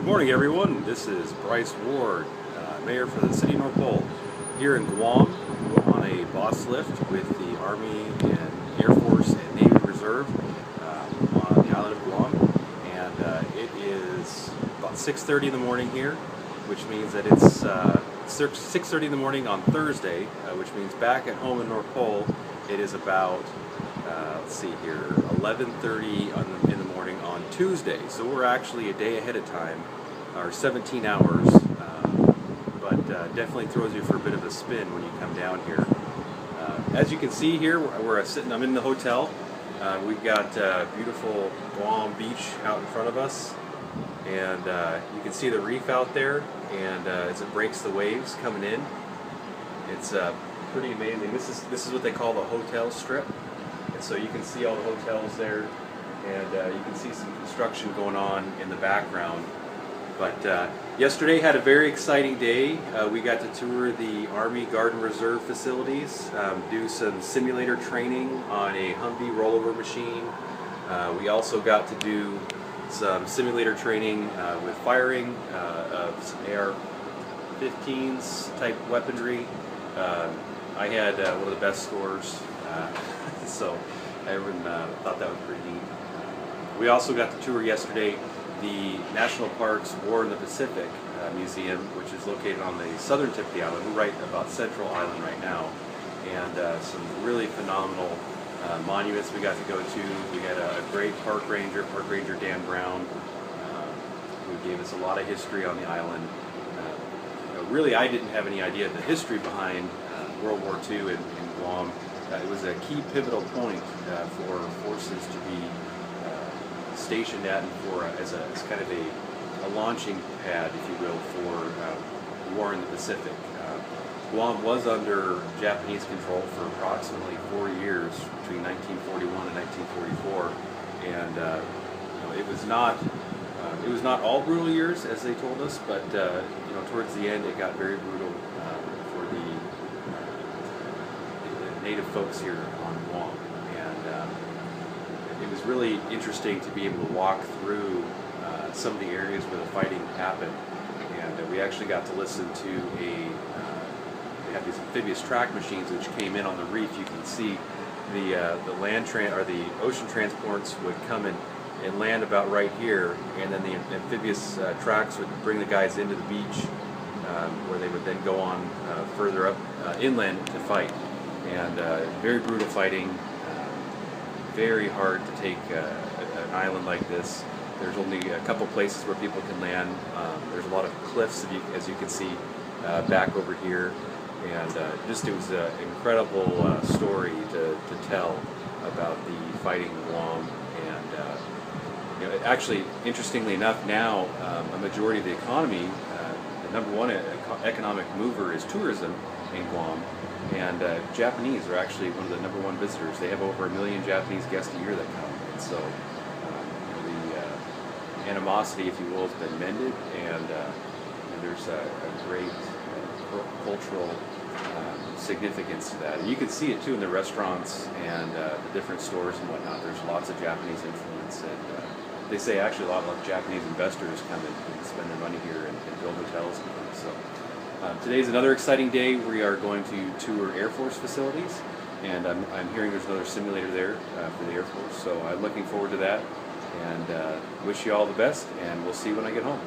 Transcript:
Good morning, everyone. This is Bryce Ward, Mayor for the City of North Pole, here in Guam on a boss lift with the Army and Air Force and Navy Reserve on the island of Guam. And it is about 6:30 in the morning here, which means that it's 6:30 in the morning on Thursday, which means back at home in North Pole, it is about, let's see here, 11:30 in the morning on Tuesday. So we're actually a day ahead of time, or 17 hours, but definitely throws you for a bit of a spin when you come down here. As you can see here, I'm in the hotel. We've got beautiful Guam beach out in front of us, and you can see the reef out there, and as it breaks the waves coming in, it's pretty amazing. This is what they call the hotel strip, and so you can see all the hotels there, and you can see some construction going on in the background. But yesterday had a very exciting day. We got to tour the Army Guard and Reserve facilities, do some simulator training on a Humvee rollover machine. We also got to do some simulator training with firing of some AR-15s type weaponry. I had one of the best scores, so everyone thought that was pretty neat. We also got to tour yesterday the National Parks War in the Pacific Museum, which is located on the southern tip of the island. We're right about Central Island right now, and some really phenomenal monuments we got to go to. We had a great Park Ranger Dan Brown, who gave us a lot of history on the island. Really, I didn't have any idea of the history behind World War II in Guam. It was a key pivotal point for forces to be stationed at, and for as kind of a launching pad, if you will, for war in the Pacific. Guam was under Japanese control for approximately 4 years, between 1941 and 1944, and it was not all brutal years, as they told us, but towards the end it got very brutal for the native folks here on Guam. It was really interesting to be able to walk through some of the areas where the fighting happened, and we actually got to listen to they have these amphibious track machines which came in on the reef. You can see the the ocean transports would come in and land about right here, and then the amphibious tracks would bring the guys into the beach, where they would then go on further up inland to fight. And very brutal fighting. Very hard to take an island like this. There's only a couple places where people can land. There's a lot of cliffs, as you can see back over here, and it was an incredible story to tell about the fighting in Guam. And actually, interestingly enough, now a majority of the economy, the number one economic mover is tourism in Guam. And Japanese are actually one of the number one visitors. They have over 1 million Japanese guests a year that come. And so the animosity, if you will, has been mended, and there's a great cultural significance to that. And you can see it too in the restaurants and the different stores and whatnot. There's lots of Japanese influence, and they say actually a lot of Japanese investors come and spend their money here and build hotels and things. So. Today's another exciting day. We are going to tour Air Force facilities, and I'm hearing there's another simulator there for the Air Force, so I'm looking forward to that, and wish you all the best, and we'll see you when I get home.